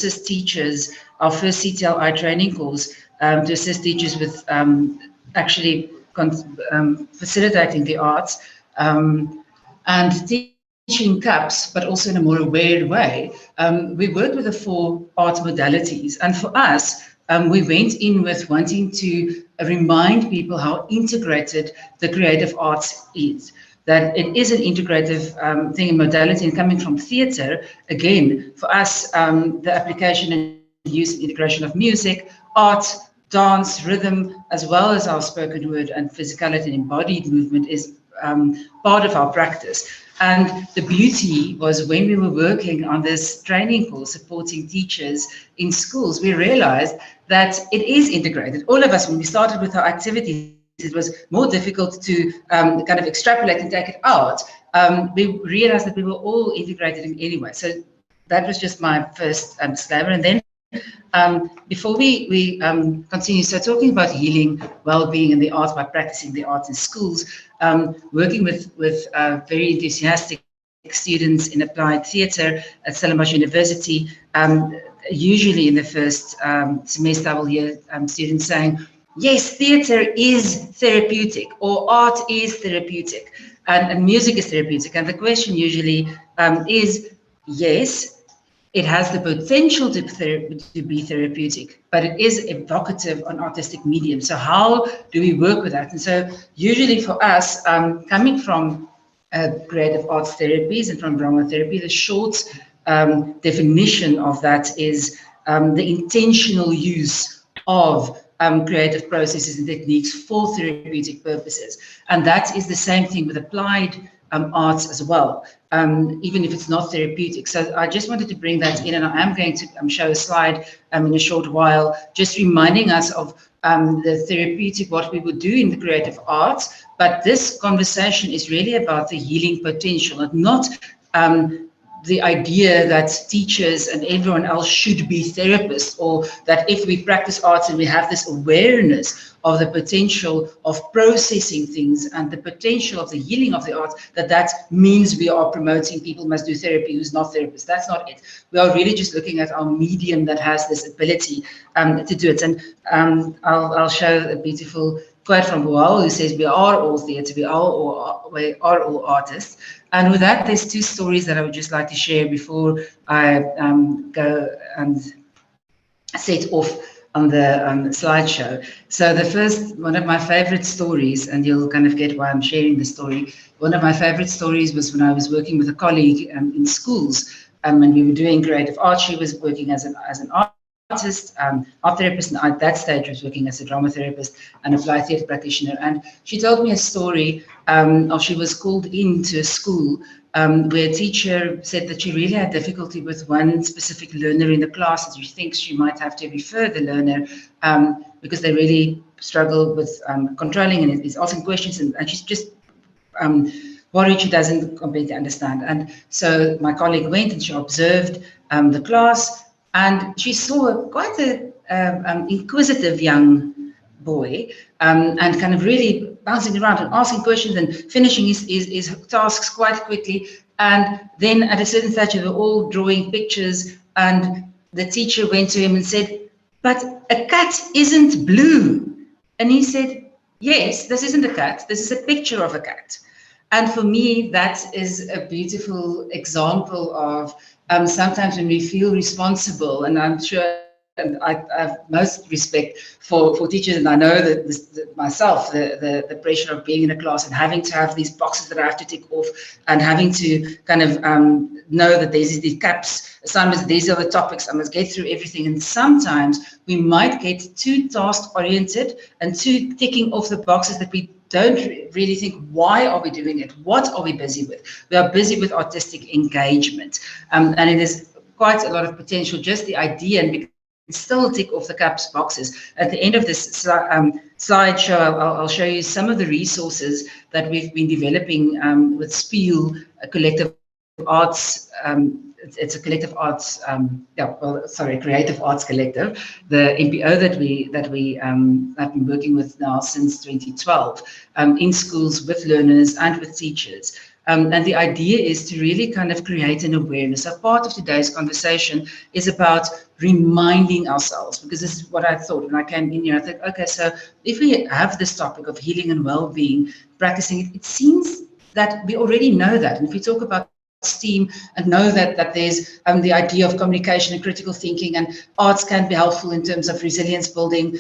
assist teachers, our first CTLI training course, to assist teachers with actually facilitating the arts and teaching CAPS, but also in a more aware way. We worked with the 4 art modalities, and for us, we went in with wanting to remind people how integrated the creative arts is. That it is an integrative thing in modality, and coming from theatre, again, for us, the application and use and integration of music, art, dance, rhythm, as well as our spoken word and physicality and embodied movement is part of our practice. And the beauty was when we were working on this training course, supporting teachers in schools, we realized that it is integrated. All of us, when we started with our activities, it was more difficult to kind of extrapolate and take it out. We realized that we were all integrated in anyway. So that was just my first disclaimer. And then before we continue, so talking about healing, well-being and the arts by practicing the arts in schools, working with very enthusiastic students in applied theatre at Stellenbosch University, usually in the first semester I will hear students saying, yes, theatre is therapeutic, or art is therapeutic, and music is therapeutic. And the question usually is, yes, it has the potential to be therapeutic, but it is evocative on artistic medium. So how do we work with that? And so usually for us, coming from creative arts therapies and from drama therapy, the short definition of that is the intentional use of creative processes and techniques for therapeutic purposes. And that is the same thing with applied arts as well, even if it's not therapeutic. So I just wanted to bring that in, and I am going to show a slide in a short while, just reminding us of the therapeutic, what we would do in the creative arts. But this conversation is really about the healing potential, and not the idea that teachers and everyone else should be therapists, or that if we practice arts and we have this awareness of the potential of processing things and the potential of the healing of the arts, that means we are promoting people must do therapy who's not therapists. That's not it. We are really just looking at our medium that has this ability to do it. And I'll show a beautiful quote from Boal, who says, we are all theatre, we are all artists. And with that, there's 2 stories that I would just like to share before I go and set off on the slideshow. So the first, one of my favorite stories, and you'll kind of get why I'm sharing the story. One of my favorite stories was when I was working with a colleague in schools, and we were doing creative art. She was working as an artist, art therapist, and at that stage was working as a drama therapist and applied theatre practitioner. And she told me a story of she was called into a school where a teacher said that she really had difficulty with one specific learner in the class, and she thinks she might have to refer the learner because they really struggle with controlling and is asking questions, and she's just worried she doesn't completely understand. And so my colleague went and she observed the class, and she saw quite an inquisitive young boy and kind of really bouncing around and asking questions and finishing his tasks quite quickly. And then at a certain stage, they were all drawing pictures, and the teacher went to him and said, but a cat isn't blue. And he said, yes, this isn't a cat, this is a picture of a cat. And for me, that is a beautiful example of sometimes when we feel responsible, and I'm sure, and I have most respect for teachers, and I know that myself, the pressure of being in a class and having to have these boxes that I have to tick off, and having to kind of know that there's these CAPS assignments, these are the topics, I must get through everything. And sometimes we might get too task-oriented and too ticking off the boxes that we don't really think, why are we doing it? What are we busy with? We are busy with artistic engagement. And it is quite a lot of potential, just the idea, and we can still tick off the CAPS boxes. At the end of this slideshow, I'll show you some of the resources that we've been developing with SPIEL, a collective arts, it's a collective arts, creative arts collective, the NPO that we have been working with now since 2012, in schools with learners and with teachers. And the idea is to really kind of create an awareness. So part of today's conversation is about reminding ourselves, because this is what I thought when I came in here. I thought, okay, so if we have this topic of healing and well-being, practicing it, it seems that we already know that. And if we talk about STEAM and know that there's the idea of communication and critical thinking, and arts can be helpful in terms of resilience building,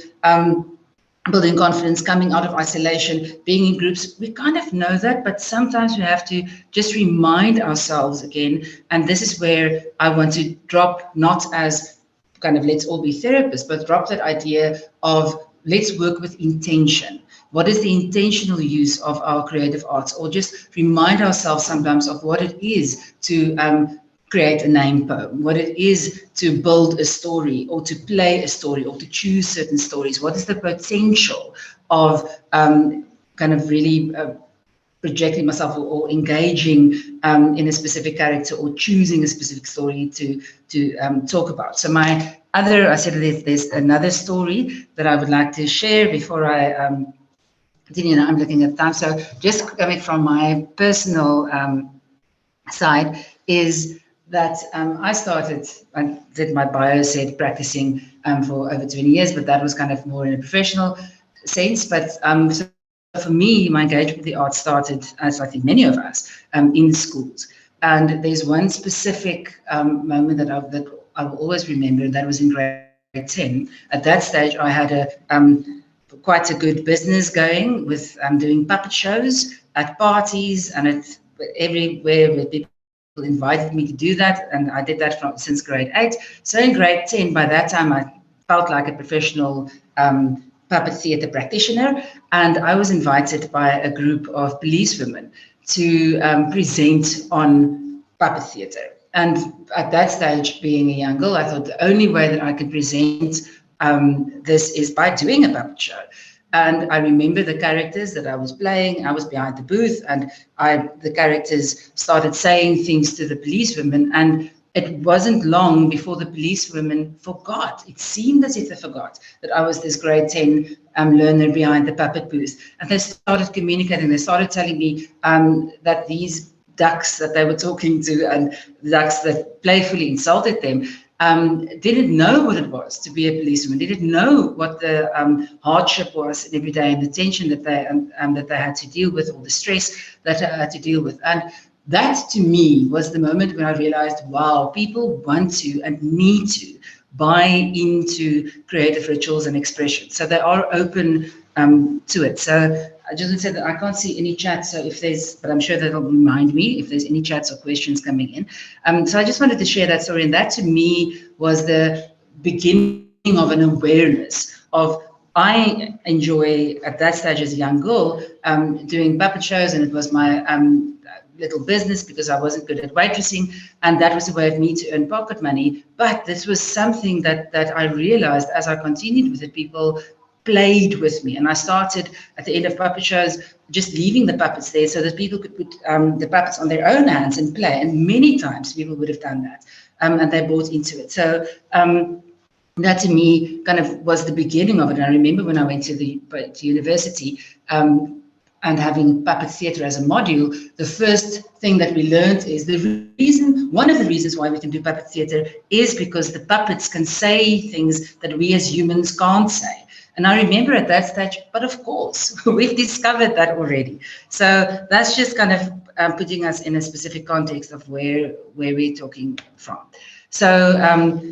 building confidence, coming out of isolation, being in groups. We kind of know that, but sometimes we have to just remind ourselves again. And this is where I want to drop, not as kind of let's all be therapists, but drop that idea of let's work with intention. What is the intentional use of our creative arts? Or just remind ourselves sometimes of what it is to create a name poem, what it is to build a story or to play a story or to choose certain stories. What is the potential of kind of really projecting myself or engaging in a specific character or choosing a specific story to talk about. So my other, I said there's another story that I would like to share before I continue. I'm looking at time. So just coming from my personal side is that I started, I did my bio said practicing for over 20 years, but that was kind of more in a professional sense. But so for me, my engagement with the arts started, as I think many of us, in schools. And there's one specific moment that I will always remember, and that was in grade 10. At that stage, I had quite a good business going with doing puppet shows at parties and at everywhere where people invited me to do that, and I did that since grade 8. So in grade 10, by that time, I felt like a professional puppet theatre practitioner, and I was invited by a group of policewomen to present on puppet theatre. And at that stage, being a young girl, I thought the only way that I could present this is by doing a puppet show. And I remember the characters that I was playing. I was behind the booth, and the characters started saying things to the policewomen, and it wasn't long before the policewomen forgot. It seemed as if they forgot that I was this grade 10 learner behind the puppet booth. And they started communicating. They started telling me that these ducks that they were talking to and the ducks that playfully insulted them didn't know what it was to be a policeman. They didn't know what the hardship was every day and the tension that they had to deal with, or the stress that they had to deal with. And that to me was the moment when I realized, wow, people want to and need to buy into creative rituals and expression. So they are open to it. So I just want to say that I can't see any chat, so if there's, but I'm sure that'll remind me if there's any chats or questions coming in. So I just wanted to share that story, and that to me was the beginning of an awareness of, I enjoy at that stage as a young girl doing puppet shows, and it was my little business because I wasn't good at waitressing, and that was a way of me to earn pocket money. But this was something that I realized as I continued with it, people played with me, and I started at the end of puppet shows just leaving the puppets there so that people could put the puppets on their own hands and play, and many times people would have done that, and they bought into it. So that to me kind of was the beginning of it. And I remember when I went to university and having puppet theatre as a module, the first thing that we learned is one of the reasons why we can do puppet theatre is because the puppets can say things that we as humans can't say. And I remember at that stage, but of course, we've discovered that already. So that's just kind of putting us in a specific context of where we're talking from. So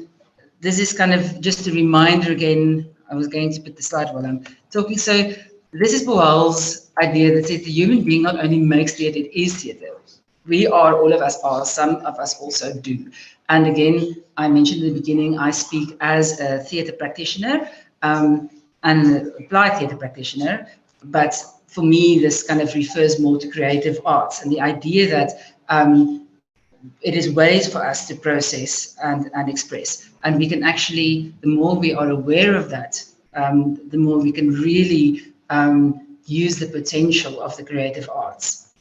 this is kind of just a reminder again. I was going to put the slide while I'm talking. So this is Boal's idea that says the human being not only makes theatre, it is theatre. We are, all of us are, some of us also do. And again, I mentioned in the beginning, I speak as a theatre practitioner and applied theatre practitioner, but for me, this kind of refers more to creative arts and the idea that it is ways for us to process and express. And we can actually, the more we are aware of that, the more we can really use the potential of the creative arts.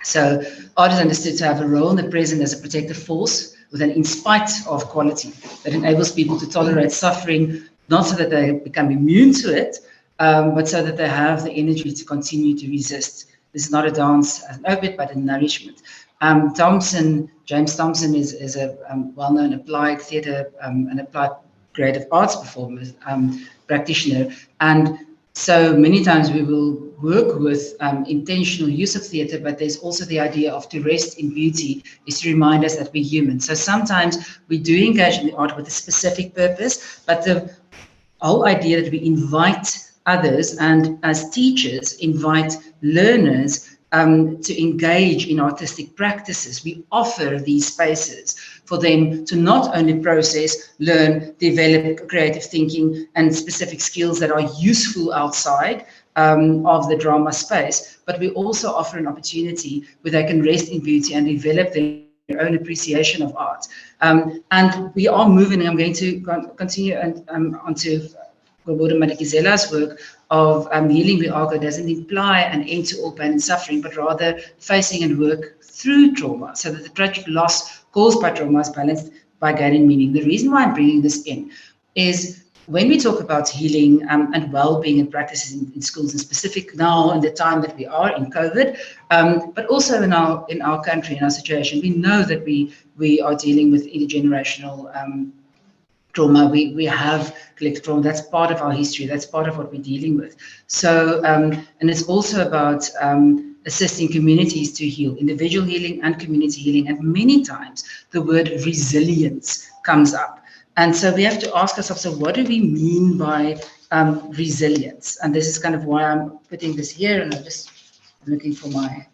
So art is understood to have a role in the present as a protective force with an in spite of quality that enables people to tolerate suffering, not so that they become immune to it, but so that they have the energy to continue to resist This is not a dance as an opiate, but a nourishment. James Thompson is a well-known applied theatre and applied creative arts performer, practitioner, and so many times we will work with intentional use of theatre, but there's also the idea of to rest in beauty is to remind us that we're human. So sometimes we do engage in the art with a specific purpose, but the whole idea that we invite others and as teachers invite learners to engage in artistic practices. We offer these spaces for them to not only process, learn, develop creative thinking and specific skills that are useful outside of the drama space, but we also offer an opportunity where they can rest in beauty and develop their own appreciation of art. And we are moving, and I'm going to continue onto Gobodo Madikizela's work of healing the argo doesn't imply an end to all pain and suffering, but rather facing and work through trauma so that the tragic loss caused by trauma is balanced by gaining meaning. The reason why I'm bringing this in is when we talk about healing and well-being and practices in schools, in specific now in the time that we are in COVID, but also in our country, in our situation, we know that we are dealing with intergenerational trauma. We have collective trauma. That's part of our history. That's part of what we're dealing with. So, and it's also about assisting communities to heal, individual healing and community healing. And many times the word resilience comes up. And so we have to ask ourselves, so what do we mean by resilience? And this is kind of why I'm putting this here, and I'm looking for my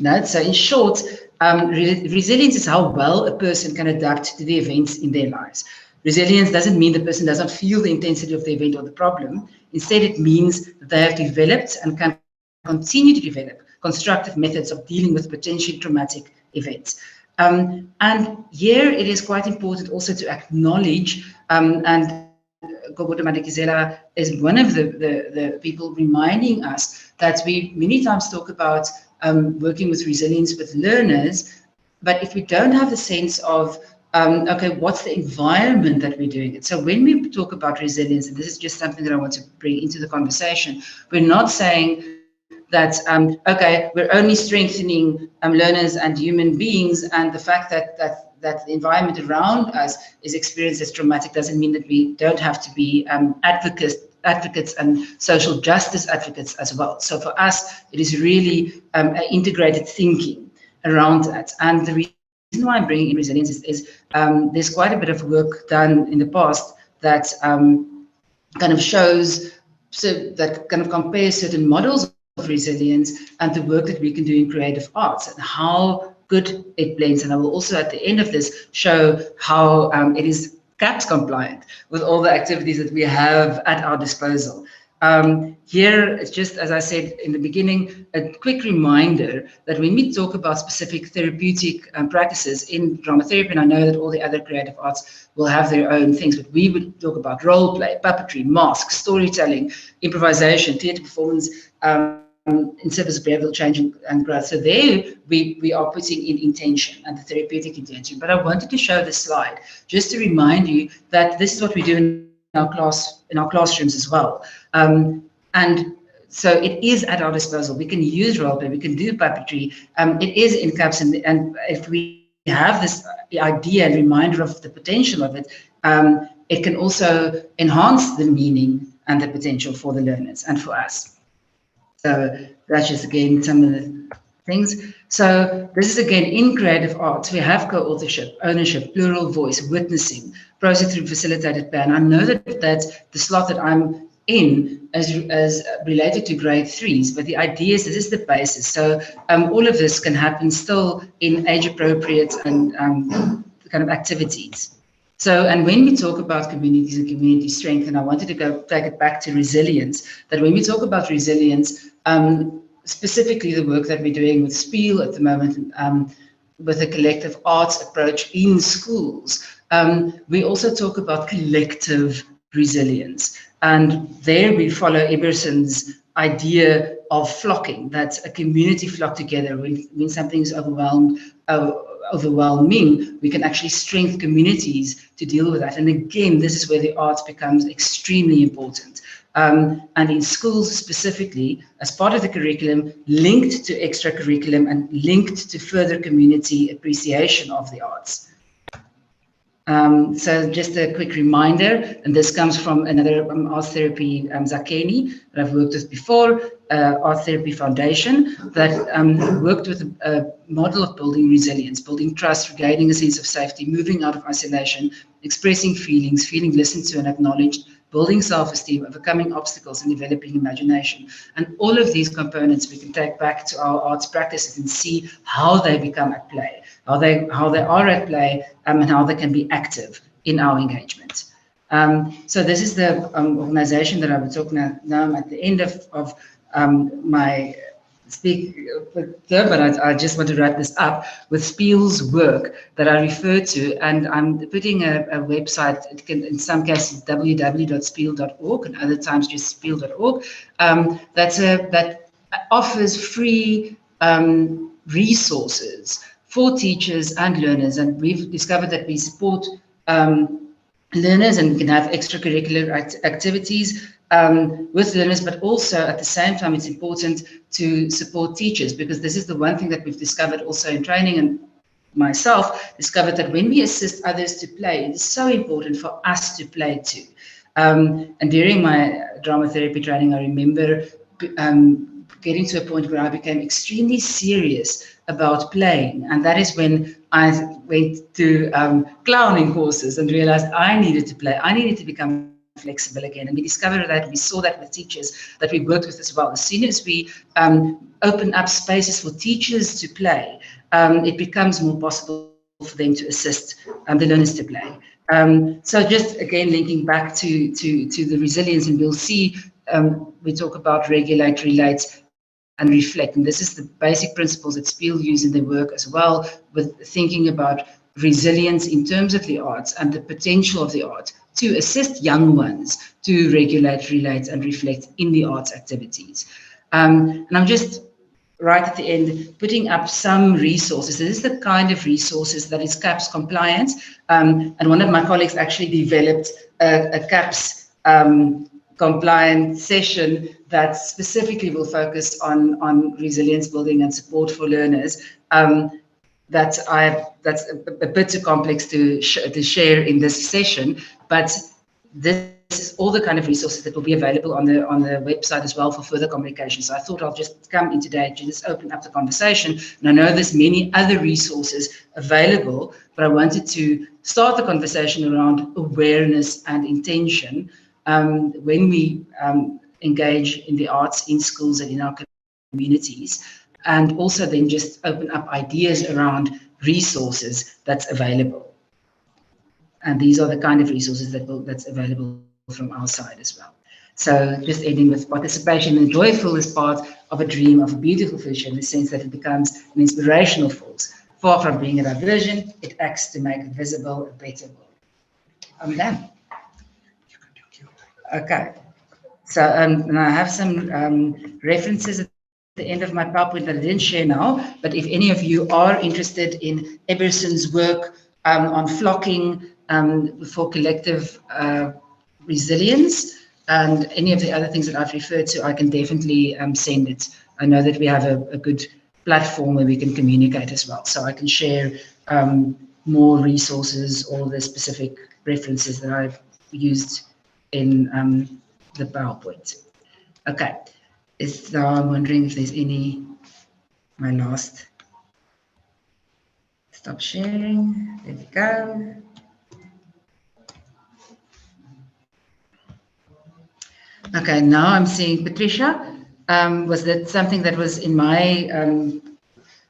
notes. So in short, resilience is how well a person can adapt to the events in their lives. Resilience doesn't mean the person doesn't feel the intensity of the event or the problem. Instead, it means that they have developed and can continue to develop constructive methods of dealing with potentially traumatic events. And here it is quite important also to acknowledge, and Gobodo Madikizela is one of the people reminding us that we many times talk about working with resilience with learners, but if we don't have the sense of okay, what's the environment that we're doing it? So when we talk about resilience, and this is just something that I want to bring into the conversation, we're not saying that, okay, we're only strengthening learners and human beings, and the fact that the environment around us is experienced as traumatic doesn't mean that we don't have to be advocates and social justice advocates as well. So for us, it is really integrated thinking around that. And the reason why I'm bringing in resilience is there's quite a bit of work done in the past that kind of shows, so that kind of compares certain models of resilience and the work that we can do in creative arts and how good it blends. And I will also at the end of this show how it is CAPS compliant with all the activities that we have at our disposal. Here, it's just, as I said in the beginning, a quick reminder that when we talk about specific therapeutic practices in drama therapy, and I know that all the other creative arts will have their own things, but we would talk about role play, puppetry, masks, storytelling, improvisation, theatre performance, in service of behavioral change and growth. So there we are putting in intention and the therapeutic intention. But I wanted to show this slide just to remind you that this is what we do in our classrooms as well. And so it is at our disposal. We can use role play, we can do puppetry. It is in CAPS, and if we have this idea and reminder of the potential of it, it can also enhance the meaning and the potential for the learners and for us. So that's just again some of the things. So this is again in creative arts. We have co-authorship, ownership, plural voice, witnessing, process through facilitated play. And I know that that's the slot that I'm in as related to grade 3s, but the idea is this is the basis. So all of this can happen still in age appropriate and kind of activities. So, and when we talk about communities and community strength, and I wanted to take it back to resilience, that when we talk about resilience, specifically the work that we're doing with Spiel at the moment, with a collective arts approach in schools, we also talk about collective resilience. And there we follow Emerson's idea of flocking, that a community flock together when something's overwhelming, we can actually strengthen communities to deal with that. And again, this is where the arts becomes extremely important. And in schools specifically, as part of the curriculum, linked to extra curriculum and linked to further community appreciation of the arts. So just a quick reminder, and this comes from another art therapy, Zakeni, that I've worked with before, Art Therapy Foundation, that worked with a model of building resilience, building trust, regaining a sense of safety, moving out of isolation, expressing feelings, feeling listened to and acknowledged, building self-esteem, overcoming obstacles, and developing imagination. And all of these components we can take back to our arts practices and see how they become at play, how they are at play, and how they can be active in our engagement. So this is the organization that I was talking about. Now I'm at the end of my speak with her, but I just want to wrap this up with Spiel's work that I referred to, and I'm putting a website. It can, in some cases, www.spiel.org, and other times just spiel.org. That offers free resources for teachers and learners, and we've discovered that we support learners and can have extracurricular activities with learners, but also at the same time, it's important to support teachers, because this is the one thing that we've discovered also in training, and myself discovered that when we assist others to play, it is so important for us to play too. And during my drama therapy training, I remember getting to a point where I became extremely serious about playing, and that is when I went to clowning courses and realized I needed to play. I needed to become flexible again, and we discovered that, we saw that with teachers that we worked with as well. As soon as we open up spaces for teachers to play, it becomes more possible for them to assist the learners to play. So just again linking back to the resilience, and we'll see we talk about regulate, relate, and reflect. And this is the basic principles that Spiel use in their work as well, with thinking about resilience in terms of the arts and the potential of the art to assist young ones to regulate, relate, and reflect in the arts activities. And I'm just right at the end putting up some resources. This is the kind of resources that is CAPS compliant. And one of my colleagues actually developed a CAPS compliant session that specifically will focus on resilience building and support for learners. That's a bit too complex to share in this session, but this is all the kind of resources that will be available on the website as well for further communication. So I thought I'll just come in today to just open up the conversation. And I know there's many other resources available, but I wanted to start the conversation around awareness and intention when we engage in the arts in schools and in our communities, and also then just open up ideas around resources that's available. And these are the kind of resources that's available from our side as well. So just ending with participation and joyful is part of a dream of a beautiful future, in the sense that it becomes an inspirational force. Far from being a diversion, it acts to make visible a better world. I'm done. Okay. So and I have some references at the end of my PowerPoint that I didn't share now, but if any of you are interested in Eberson's work on flocking for collective resilience and any of the other things that I've referred to, I can definitely send it. I know that we have a good platform where we can communicate as well, so I can share more resources or the specific references that I've used in the PowerPoint. Okay, so I'm wondering if there's any, my last, stop sharing, there we go. Okay, now I'm seeing Patricia. Was that something that was in my,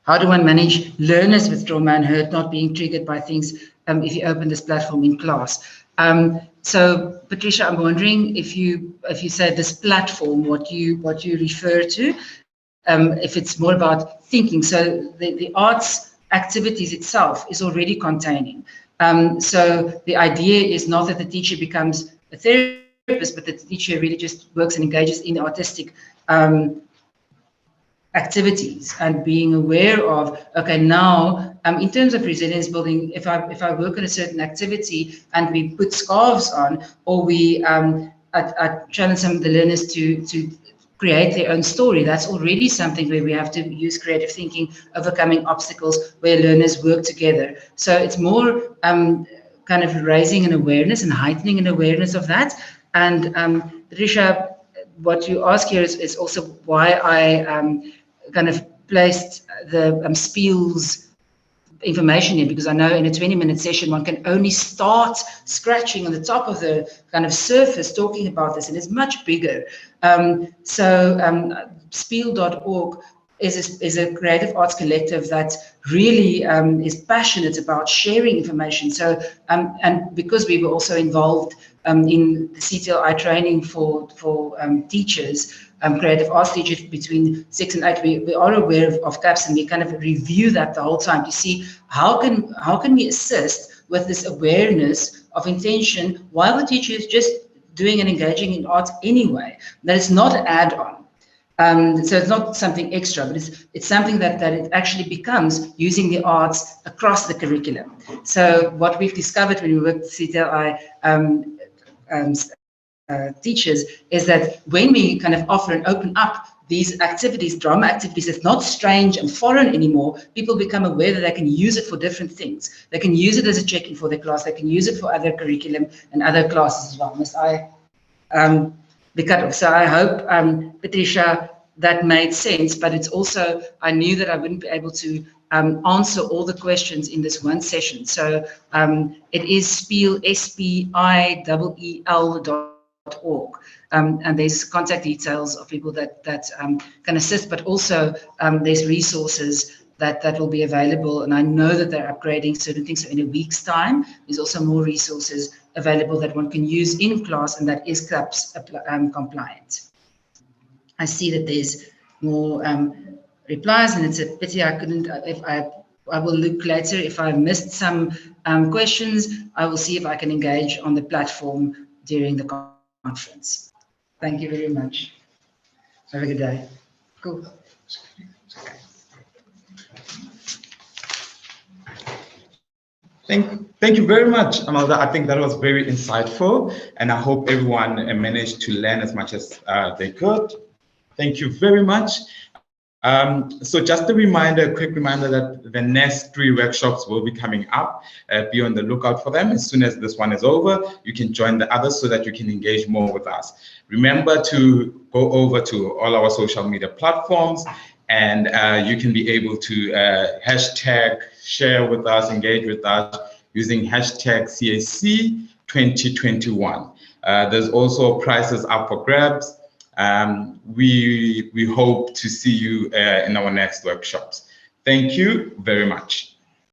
how do one manage learners with trauma and hurt not being triggered by things if you open this platform in class? So Patricia, I'm wondering if you say this platform, what you refer to, if it's more about thinking. So the arts activities itself is already containing. So the idea is not that the teacher becomes a therapist, but that the teacher really just works and engages in artistic activities, and being aware of, okay, now in terms of resilience building, if I work on a certain activity and we put scarves on, or I challenge some of the learners to create their own story, that's already something where we have to use creative thinking, overcoming obstacles, where learners work together. So it's more kind of raising an awareness and heightening an awareness of that. And Patricia, what you ask here is also why I kind of placed the Spiel's information in, because I know in a 20-minute session one can only start scratching on the top of the kind of surface talking about this, and it's much bigger. Spiel.org is a creative arts collective that really is passionate about sharing information. So, and because we were also involved in the CTLI training for teachers, creative arts teachers between 6 and 8, we are aware of gaps, and we kind of review that the whole time to see how can we assist with this awareness of intention while the teacher is just doing and engaging in art anyway. That is not an add-on. So it's not something extra, but it's something that it actually becomes using the arts across the curriculum. So what we've discovered when we work with CTLI teachers is that when we kind of offer and open up these activities, drama activities, it's not strange and foreign anymore. People become aware that they can use it for different things. They can use it as a check-in for their class. They can use it for other curriculum and other classes as well. Must I be cut off? So I hope, Patricia, that made sense, but it's also, I knew that I wouldn't be able to answer all the questions in this one session. So it is Spiel, SPIEEL.org. And there's contact details of people that can assist, but also there's resources that will be available. And I know that they're upgrading certain things. So in a week's time, there's also more resources available that one can use in class, and that is CLAPS compliant. I see that there's more replies, and it's a pity I couldn't, I will look later. If I missed some questions, I will see if I can engage on the platform during the conference. Thank you very much. Have a good day. Cool. Thank you very much, Amalda. I think that was very insightful, and I hope everyone managed to learn as much as they could. Thank you very much. So just a quick reminder that the next 3 workshops will be coming up. Be on the lookout for them. As soon as this one is over, you can join the others so that you can engage more with us. Remember to go over to all our social media platforms, and you can be able to hashtag share with us, engage with us using hashtag CAC 2021. There's also prizes up for grabs. We hope to see you in our next workshops. Thank you very much.